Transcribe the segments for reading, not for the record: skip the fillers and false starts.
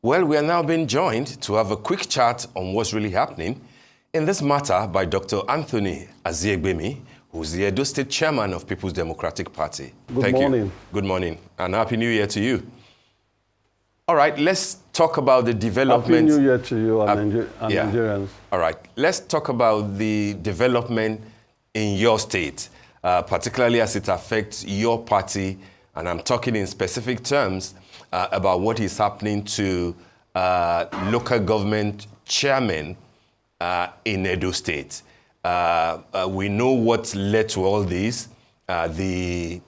Well, we are now being joined to have a quick chat on what's really happening in this matter by Dr. Anthony Aziegbemi, who's the Edo State Chairman of People's Democratic Party. Good morning. Good morning, and Happy New Year to you. All right, let's talk about the development. Happy New Year to you and Nigerians. All right, let's talk about the development in your state, particularly as it affects your party, and I'm talking in specific terms about what is happening to local government chairmen in Edo State. We know what led to all this, the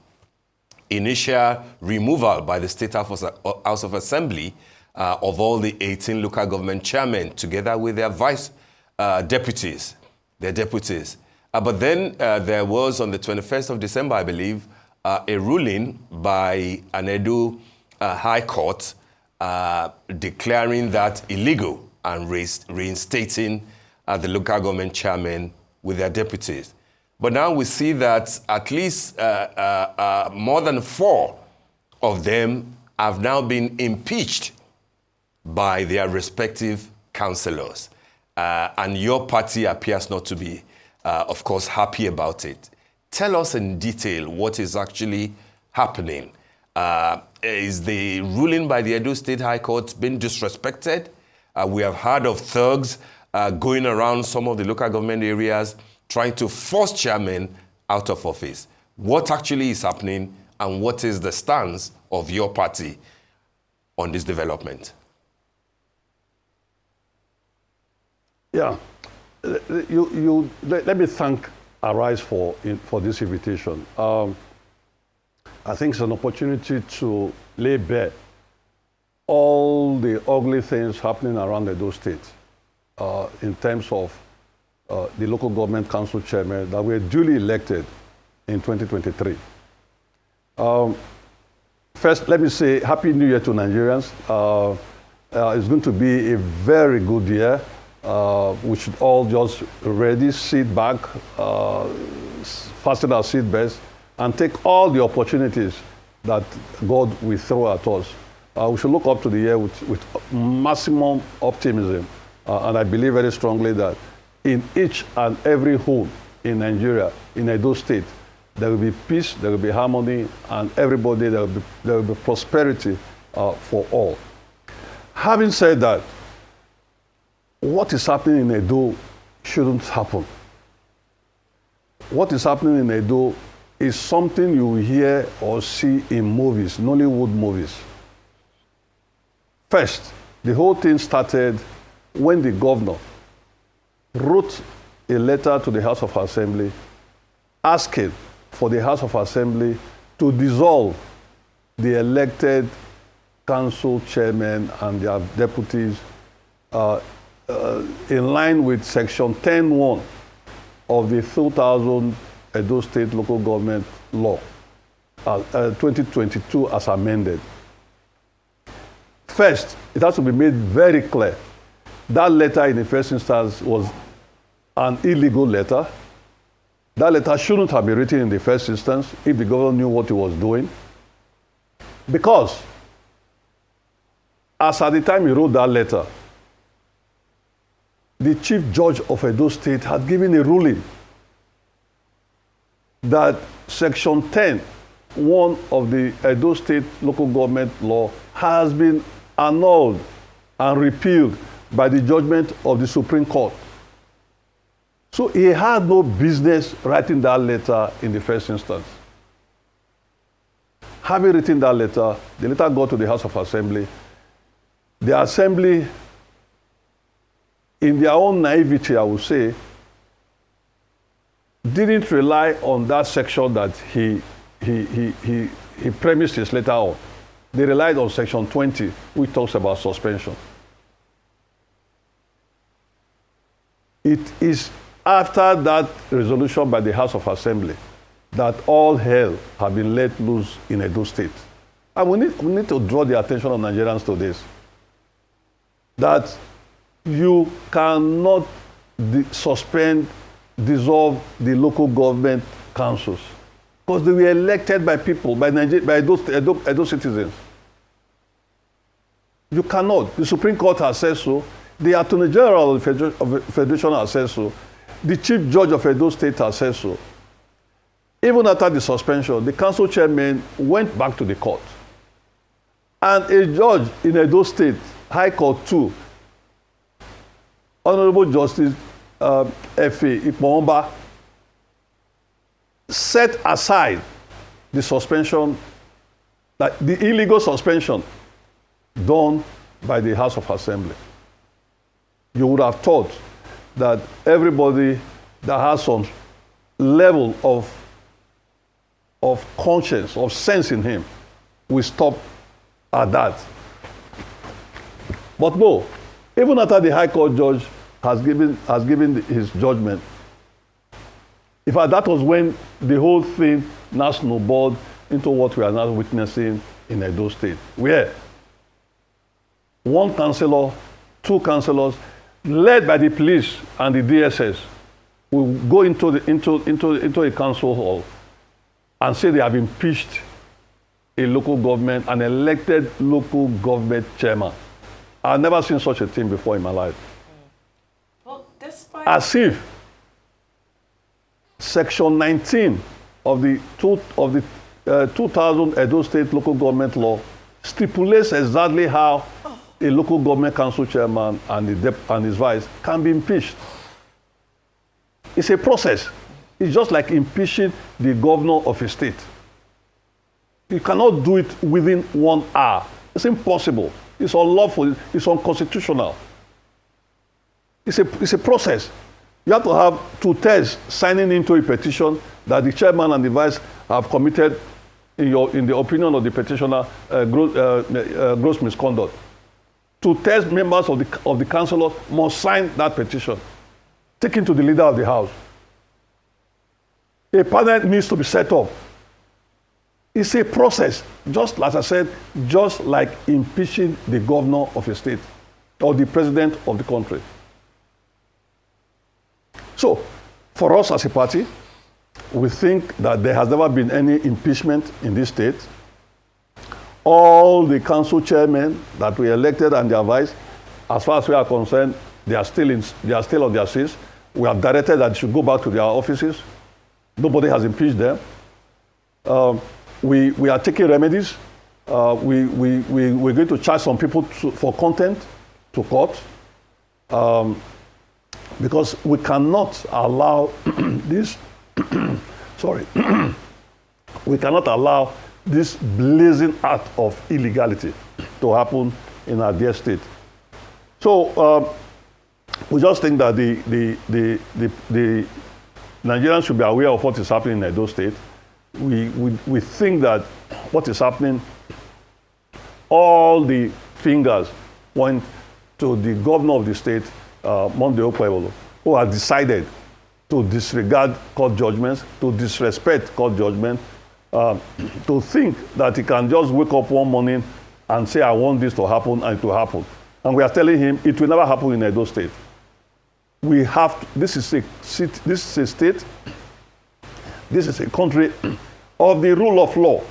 initial removal by the State House of Assembly of all the 18 local government chairmen together with their vice deputies, their deputies. But then there was, on the 21st of December, I believe, a ruling by an Edo High Court declaring that illegal and reinstating the local government chairmen with their deputies. But now we see that at least more than 4 of them have now been impeached by their respective councillors. And your party appears not to be, of course, happy about it. Tell us in detail what is actually happening. Is the ruling by the Edo State High Court being disrespected? We have heard of thugs going around some of the local government areas trying to force chairmen out of office. What actually is happening, and what is the stance of your party on this development? Yeah, let me thank Arise for this invitation. I think it's an opportunity to lay bare all the ugly things happening around Edo State in terms of the local government council chairmen that were duly elected in 2023. First, let me say Happy New Year to Nigerians. It's going to be a very good year. We should all just ready, sit back, fasten our seatbelts, and take all the opportunities that God will throw at us. We should look up to the year with maximum optimism. And I believe very strongly that in each and every home in Nigeria, in Edo State, there will be peace, there will be harmony, and everybody, there will be prosperity for all. Having said that, what is happening in Edo shouldn't happen. What is happening in Edo is something you hear or see in movies, Nollywood movies. First, the whole thing started when the governor wrote a letter to the House of Assembly asking for the House of Assembly to dissolve the elected council chairmen and their deputies in line with Section 10(1) of the 2000 Edo State Local Government Law, 2022 as amended. First, it has to be made very clear that letter in the first instance was an illegal letter. That letter shouldn't have been written in the first instance if the governor knew what he was doing. Because, as at the time he wrote that letter, the Chief Judge of Edo State had given a ruling that Section 10(1) of the Edo State Local Government Law has been annulled and repealed by the judgment of the Supreme Court. So he had no business writing that letter in the first instance. Having written that letter, the letter got to the House of Assembly. The Assembly, in their own naivety, I would say, didn't rely on that section that he premised his letter on. They relied on Section 20, which talks about suspension. It is after that resolution by the House of Assembly that all hell have been let loose in Edo State. And we need to draw the attention of Nigerians to this. That you cannot dissolve the local government councils because they were elected by people, by Edo citizens. You cannot. The Supreme Court has said so. The Attorney General of the Federation has said so. The Chief Judge of Edo State has said so. Even after the suspension, the council chairman went back to the court. And a judge in Edo State, High Court 2, Honorable Justice F.A. Ikpomba, set aside the suspension, the illegal suspension done by the House of Assembly. You would have thought that everybody that has some level of conscience, of sense in him, will stop at that. But no, even after the High Court judge has given his judgment, in fact, that was when the whole thing now snowballed into what we are now witnessing in Edo State, where one councillor, two councillors, led by the police and the DSS, will go into a council hall and say they have impeached a local government, an elected local government chairman. I've never seen such a thing before in my life. Well, despite... As if Section 19 of the 2000 Edo State local government law stipulates exactly how a local government council chairman and his vice can be impeached. It's a process. It's just like impeaching the governor of a state. You cannot do it within 1 hour. It's impossible. It's unlawful. It's unconstitutional. It's a process. You have to have 2/3 signing into a petition that the chairman and the vice have committed, in the opinion of the petitioner, gross misconduct. 2/3 members of the councillors must sign that petition, taken to the leader of the house. A panel needs to be set up. It's a process, just as I said, just like impeaching the governor of a state or the president of the country. So, for us as a party, we think that there has never been any impeachment in this state. All the council chairmen that we elected and their vice, as far as we are concerned, they are still on their seats. We have directed that they should go back to their offices. Nobody has impeached them. We are taking remedies. We're going to charge some people for contempt to court. Because we cannot allow this, we cannot allow this blazing act of illegality to happen in our dear state. So we just think that the Nigerians should be aware of what is happening in Edo State. We think that what is happening, all the fingers point to the governor of the state, Monday Okpebholo, who has decided to disregard court judgments, to disrespect court judgments, to think that he can just wake up one morning and say, I want this to happen, and it will happen. And we are telling him it will never happen in Edo State. We have to, this is a state, this is a country of the rule of law.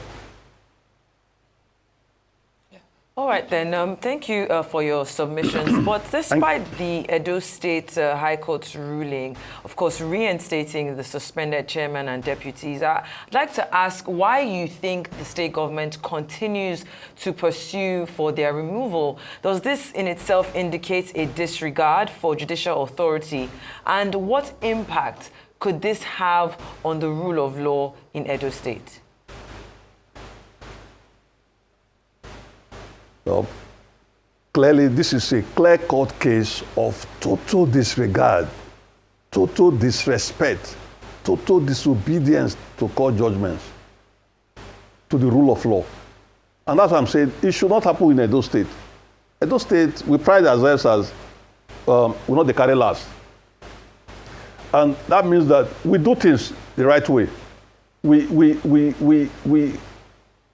All right, then. Thank you for your submissions. But despite the Edo State High Court's ruling, of course, reinstating the suspended chairman and deputies, I'd like to ask why you think the state government continues to pursue for their removal. Does this in itself indicate a disregard for judicial authority? And what impact could this have on the rule of law in Edo State? Clearly, this is a clear-cut case of total disregard, total disrespect, total disobedience to court judgments, to the rule of law. And that's what I'm saying. It should not happen in Edo State. Edo State, we pride ourselves as we're not the carry last. And that means that we do things the right way. We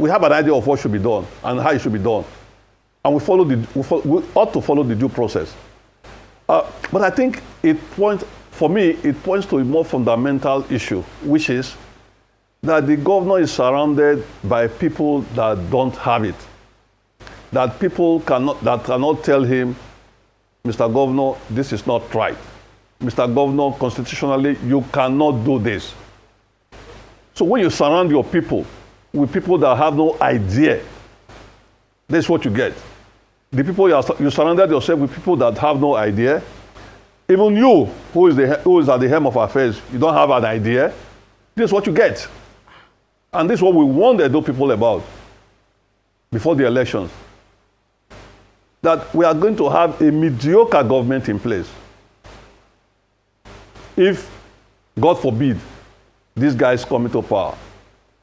have an idea of what should be done and how it should be done. And we ought to follow the due process. But I think it points to a more fundamental issue, which is that the governor is surrounded by people that don't have it. that people cannot tell him, Mr. Governor, this is not right. Mr. Governor, constitutionally, you cannot do this. So when you surround your people with people that have no idea, that's what you get. The people you surrounded yourself with people that have no idea. Even you, who is at the helm of affairs, you don't have an idea. This is what you get. And this is what we warned the Edo people about before the elections. That we are going to have a mediocre government in place. If, God forbid, these guys come into power.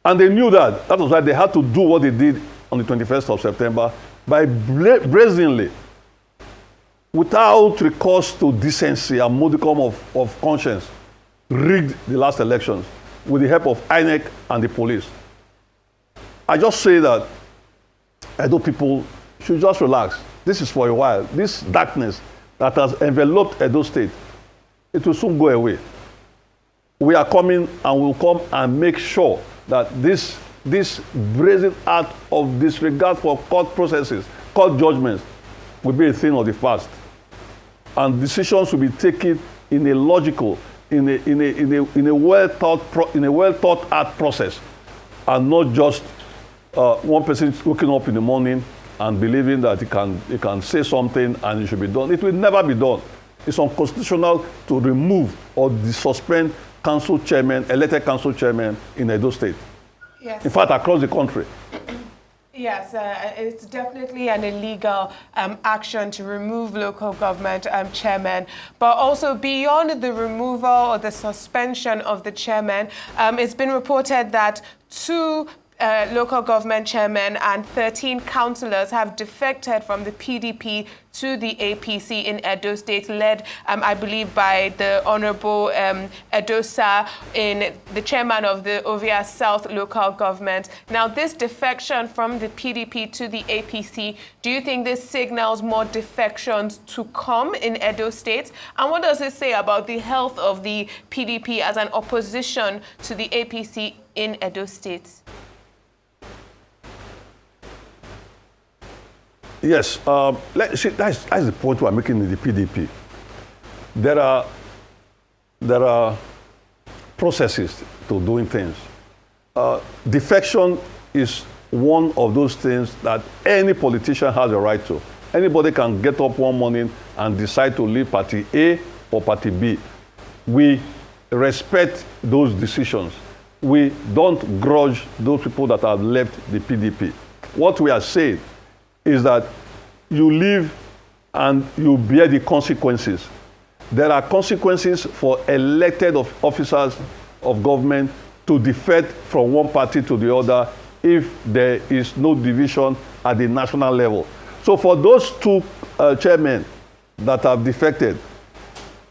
And they knew that. That was why they had to do what they did on the 21st of September by brazenly, without recourse to decency and modicum of conscience, rigged the last elections with the help of INEC and the police. I just say that Edo people should just relax. This is for a while. This darkness that has enveloped Edo State, it will soon go away. We are coming and will come and make sure that this brazen act of disregard for court processes, court judgments, will be a thing of the past. And decisions will be taken in a logical, in a well thought out process, and not just one person waking up in the morning and believing that he can say something and it should be done. It will never be done. It's unconstitutional to remove or suspend council chairman, elected council chairman in Edo State. Yes. In fact, across the country. Yes, it's definitely an illegal action to remove local government chairmen. But also beyond the removal or the suspension of the chairman, it's been reported that 2 local government chairmen and 13 councillors have defected from the PDP to the APC in Edo State, led, I believe, by the Honorable Edo State, the chairman of the Ovia South local government. Now, this defection from the PDP to the APC, do you think this signals more defections to come in Edo State? And what does it say about the health of the PDP as an opposition to the APC in Edo State? Yes, see, that's the point we're making in the PDP. There are processes to doing things. Defection is one of those things that any politician has a right to. Anybody can get up one morning and decide to leave party A or party B. We respect those decisions. We don't grudge those people that have left the PDP. What we are saying is that you live and you bear the consequences. There are consequences for elected officers of government to defect from one party to the other if there is no division at the national level. So for those 2 chairmen that have defected,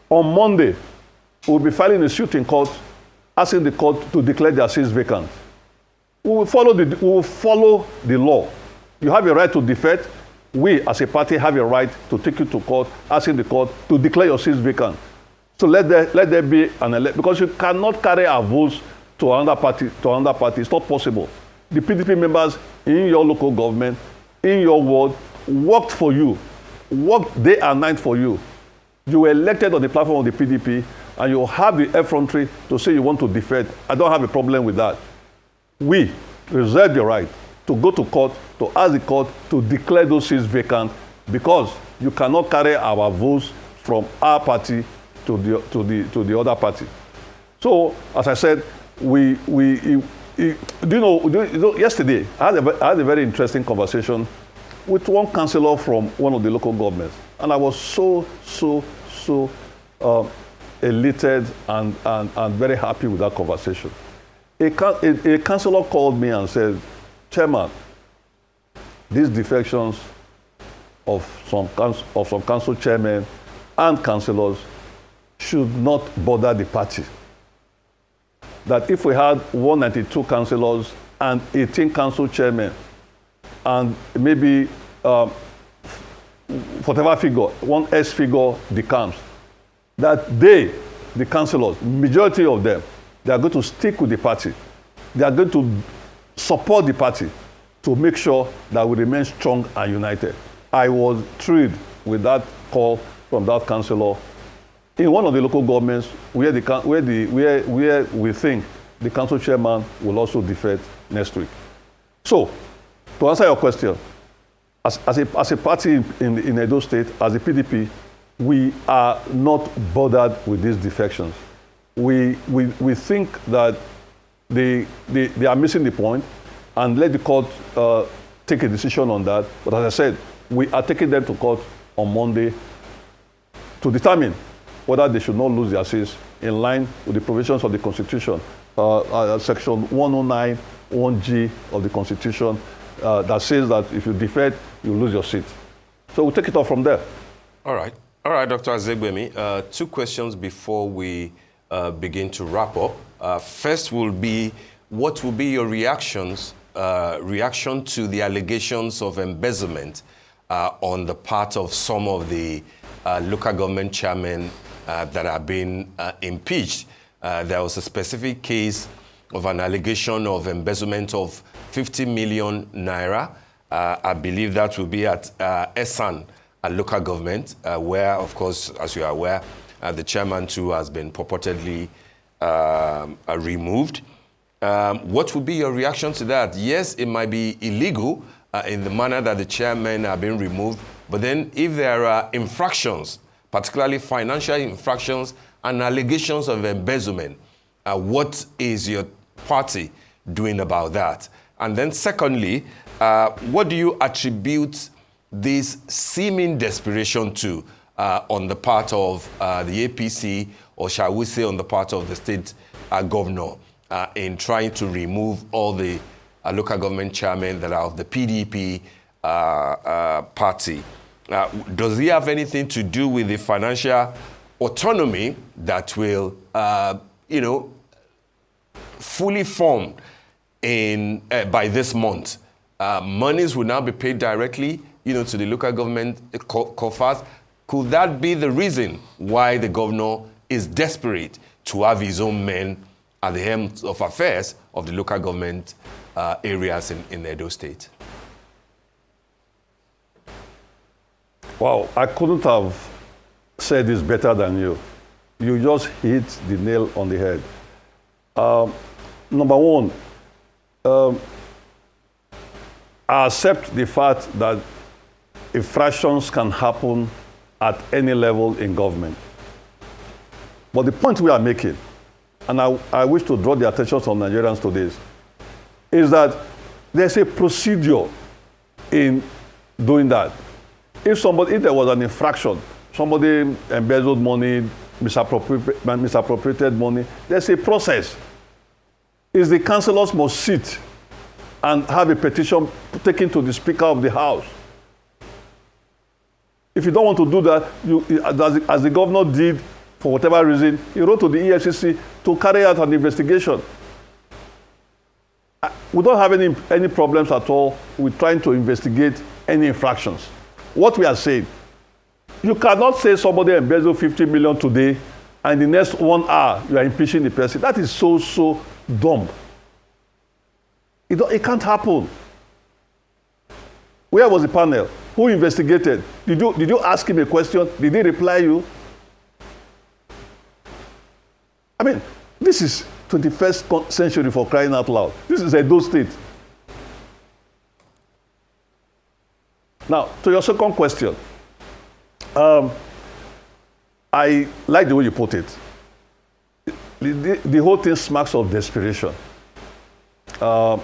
on Monday, we'll be filing a suit in court, asking the court to declare their seats vacant. We will follow the law. You have a right to defect. We, as a party, have a right to take you to court, asking the court to declare your seats vacant. So let there be an election, because you cannot carry our votes to another party. It's not possible. The PDP members in your local government, in your ward, worked for you, worked day and night for you. You were elected on the platform of the PDP, and you have the effrontery to say you want to defect. I don't have a problem with that. We reserve the right to go to court, to ask the court to declare those seats vacant, because you cannot carry our votes from our party to the other party. So, as I said, yesterday I had a very interesting conversation with one councillor from one of the local governments, and I was so elated and very happy with that conversation. A councillor called me and said, Chairman, these defections of some council chairmen and councillors should not bother the party. That if we had 192 councillors and 18 council chairmen, and maybe whatever figure, one S figure decomes, that the councillors, majority of them, they are going to stick with the party. They are going to support the party. to make sure that we remain strong and united. I was thrilled with that call from that councillor in one of the local governments where we think the council chairman will also defect next week. So, to answer your question, as a party in Edo State, as a PDP, we are not bothered with these defections. We think that they are missing the point, and let the court take a decision on that. But as I said, we are taking them to court on Monday to determine whether they should not lose their seats in line with the provisions of the Constitution, Section 109, 1G of the Constitution, that says that if you defect, you lose your seat. So we'll take it off from there. All right. All right, Dr. Aziegbemi, 2 questions before we begin to wrap up. First will be, what will be your reaction to the allegations of embezzlement on the part of some of the local government chairmen that have been impeached? There was a specific case of an allegation of embezzlement of 50 million naira. I believe that will be at Esan, a local government, where, of course, as you are aware, the chairman too has been purportedly removed. What would be your reaction to that? Yes, it might be illegal in the manner that the chairmen are being removed, but then if there are infractions, particularly financial infractions and allegations of embezzlement, what is your party doing about that? And then secondly, what do you attribute this seeming desperation to on the part of the APC, or shall we say on the part of the state governor, in trying to remove all the local government chairmen that are of the PDP party? Does he have anything to do with the financial autonomy that will, fully formed by this month? Monies will now be paid directly, to the local government coffers. Could that be the reason why the governor is desperate to have his own men at the helm of affairs of the local government areas in Edo State? Wow, I couldn't have said this better than you. You just hit the nail on the head. Number one, I accept the fact that infractions can happen at any level in government. But the point we are making, and I wish to draw the attention of Nigerians to this, is that there's a procedure in doing that. If there was an infraction, somebody embezzled money, misappropriated money, there's a process. Is the councillors must sit and have a petition taken to the Speaker of the House. If you don't want to do that, as the governor did, for whatever reason, he wrote to the EFCC to carry out an investigation. We don't have any problems at all with trying to investigate any infractions. What we are saying, you cannot say somebody embezzled 50 million today, and the next 1 hour you are impeaching the person. That is so dumb. It can't happen. Where was the panel? Who investigated? Did you ask him a question? Did he reply you? I mean, this is 21st century, for crying out loud. This is Edo State. Now, to your second question, I like the way you put it. The whole thing smacks of desperation. And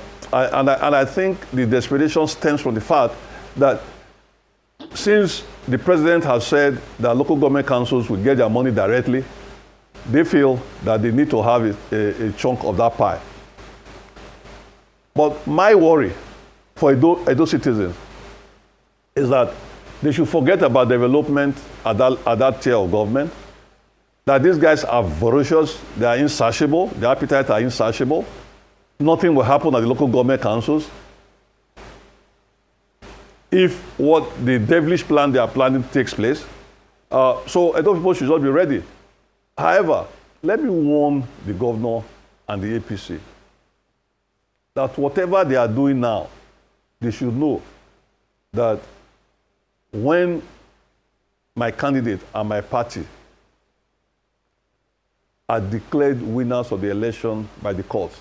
I think the desperation stems from the fact that since the president has said that local government councils will get their money directly, they feel that they need to have a chunk of that pie. But my worry for Edo citizens is that they should forget about development at that tier of government, that these guys are voracious, they are insatiable, their appetites are insatiable. Nothing will happen at the local government councils if what the devilish plan they are planning takes place. So Edo people should just be ready. However, let me warn the governor and the APC that whatever they are doing now they should know that when my candidate and my party are declared winners of the election by the courts,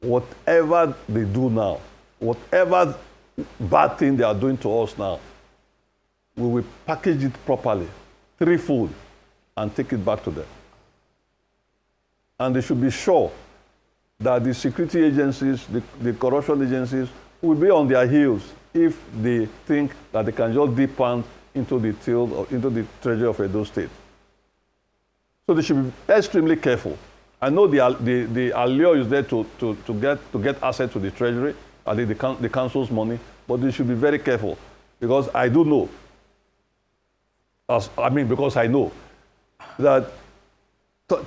whatever they do now, whatever bad thing they are doing to us now, we will package it properly, threefold, and take it back to them. And they should be sure that the security agencies, the corruption agencies, will be on their heels if they think that they can just dip hand into the till or into the treasury of Edo State. So they should be extremely careful. I know the allure is there to get access to the treasury, the council's money, but they should be very careful, because I do know, because I know that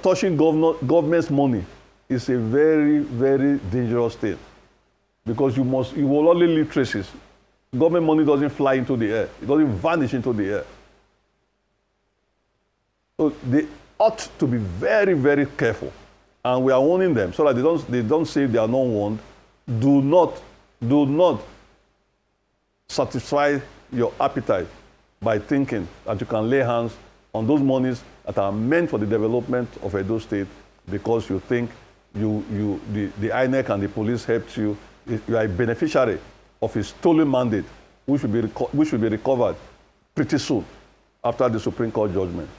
touching government's money is a very, very dangerous thing, because you will only leave traces. Government money doesn't fly into the air. It doesn't vanish into the air. So they ought to be very, very careful. And we are warning them so that they don't say they are not warned. Do not satisfy your appetite by thinking that you can lay hands on those monies that are meant for the development of Edo State because you think the INEC and the police helped you. You are a beneficiary of a stolen mandate, which will be recovered pretty soon after the Supreme Court judgment.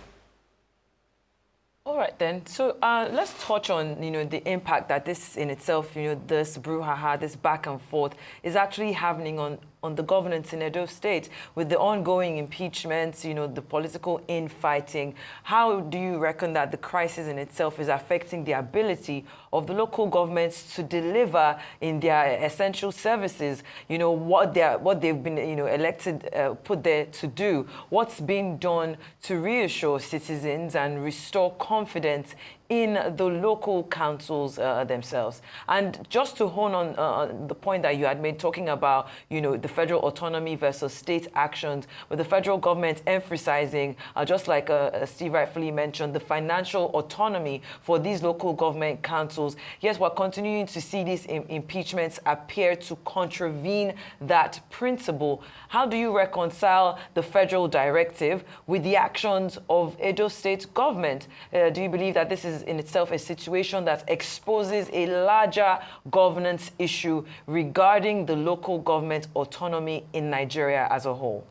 All right, then. So let's touch on, the impact that this in itself, this brouhaha, this back and forth is actually having on the governance in Edo State with the ongoing impeachments, the political infighting. How do you reckon that the crisis in itself is affecting the ability of the local governments to deliver in their essential services, what they've been, elected, put there to do? What's being done to reassure citizens and restore confidence in the local councils themselves? And just to hone on the point that you had made, talking about, the federal autonomy versus state actions, with the federal government emphasizing, just like Steve rightfully mentioned, the financial autonomy for these local government councils. Yes, we're continuing to see these impeachments appear to contravene that principle. How do you reconcile the federal directive with the actions of Edo State government? Do you believe that this is in itself a situation that exposes a larger governance issue regarding the local government autonomy in Nigeria as a whole?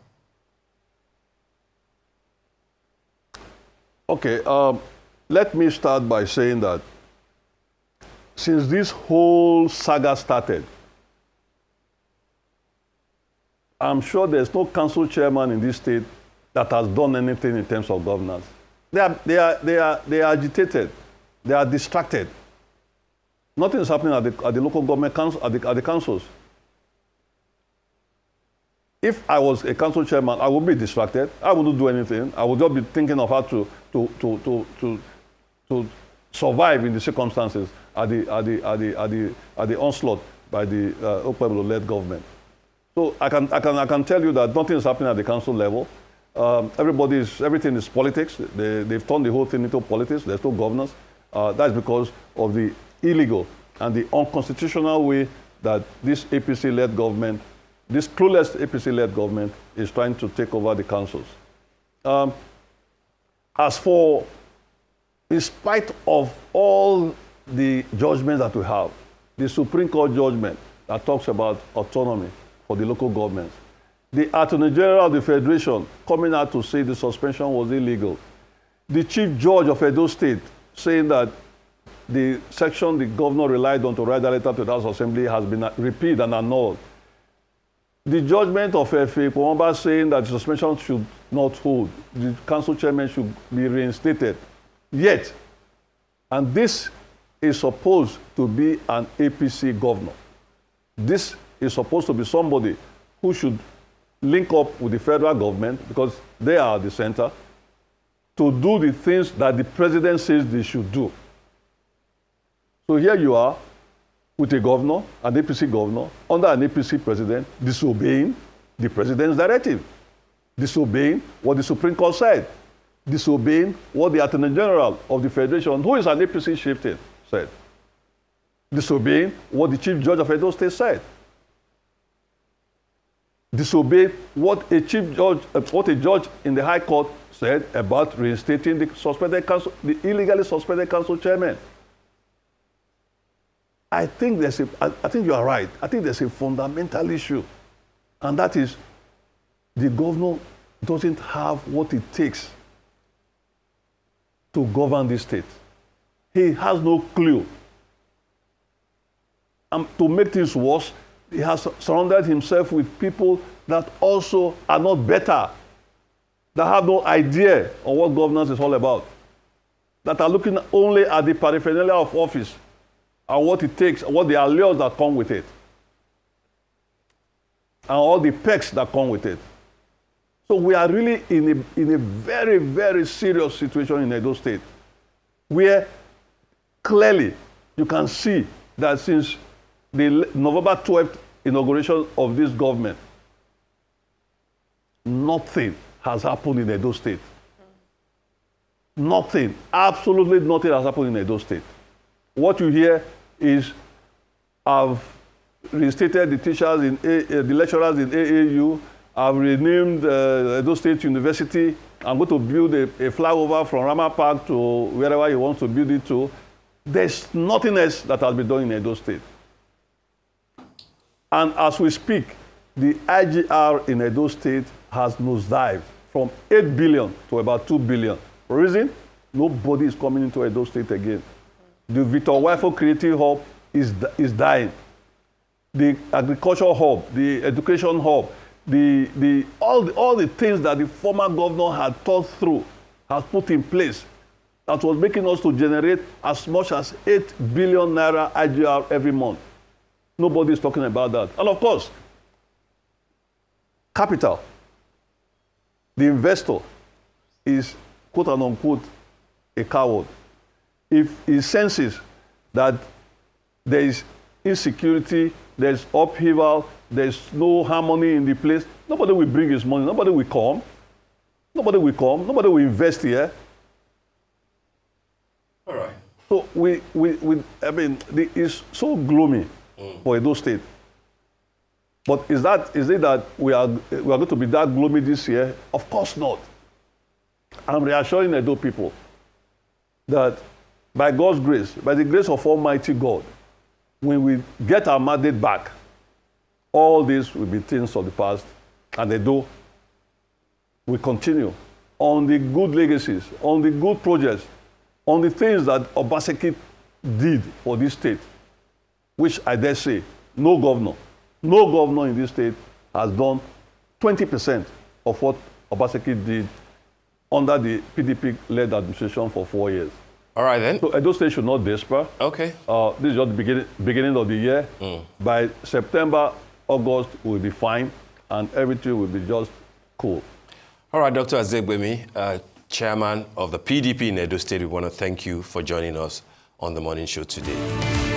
Okay, let me start by saying that since this whole saga started, I'm sure there's no council chairman in this state that has done anything in terms of governance. They are agitated. They are distracted. Nothing is happening at the local government council, at the councils. If I was a council chairman, I would be distracted. I wouldn't do anything. I would just be thinking of how to survive in the circumstances at the onslaught by the Okpebholo-led government. So I can tell you that nothing is happening at the council level. Everything is politics. They've turned the whole thing into politics. There's no governance. That's because of the illegal and the unconstitutional way that this APC-led government, this clueless APC-led government, is trying to take over the councils. As for, in spite of all the judgments that we have, the Supreme Court judgment that talks about autonomy for the local governments, the Attorney General of the Federation coming out to say the suspension was illegal, the Chief Judge of Edo State saying that the section the governor relied on to write the letter to the House Assembly has been repealed and annulled. The judgment of F.A. Kwamba saying that the suspension should not hold. The council chairman should be reinstated. Yet, and this is supposed to be an APC governor. This is supposed to be somebody who should link up with the federal government, because they are the center, to do the things that the president says they should do. So here you are with a governor, an APC governor, under an APC president, disobeying the president's directive, disobeying what the Supreme Court said, disobeying what the Attorney General of the Federation, who is an APC chieftain, said, disobeying what the Chief Judge of Edo State said. disobey what a judge in the High Court said about reinstating the illegally suspended council chairman. I think you are right. I think there's a fundamental issue, and that is the governor doesn't have what it takes to govern this state. He has no clue. And to make things worse, he has surrounded himself with people that also are not better, that have no idea of what governance is all about, that are looking only at the paraphernalia of office and what it takes, what the allures that come with it, and all the perks that come with it. So we are really in a very, very serious situation in Edo State, where clearly you can see that since the November 12th inauguration of this government, nothing has happened in Edo State. Nothing, absolutely nothing has happened in Edo State. What you hear is, I've reinstated the teachers, the lecturers in AAU, I've renamed Edo State University, I'm going to build a flyover from Rama Park to wherever he wants to build it to. There's nothing else that has been done in Edo State. And as we speak, the IGR in Edo State has nosedived from 8 billion to about 2 billion. For reason, nobody is coming into Edo State again. The Victor Wifo Creative Hub is dying. The agricultural hub, the education hub, all the things that the former governor had thought through, has put in place, that was making us to generate as much as 8 billion naira IGR every month. Nobody is talking about that. And of course, capital, the investor, is quote and unquote a coward. If he senses that there is insecurity, there's upheaval, there's no harmony in the place, nobody will bring his money, nobody will come, nobody will invest here. All right. So it's so gloomy for Edo State. But is it that we are going to be that gloomy this year? Of course not. I'm reassuring Edo people that by God's grace, by the grace of Almighty God, when we get our mandate back, all this will be things of the past, and Edo will continue on the good legacies, on the good projects, on the things that Obaseki did for this state, which I dare say, no governor in this state has done 20% of what Obaseki did under the PDP-led administration for 4 years. All right, then. So Edo State should not despair. Okay. This is just the beginning of the year. By September, August, we'll be fine, and everything will be just cool. All right, Dr. Aziegbemi, Chairman of the PDP in Edo State, we want to thank you for joining us on the morning show today.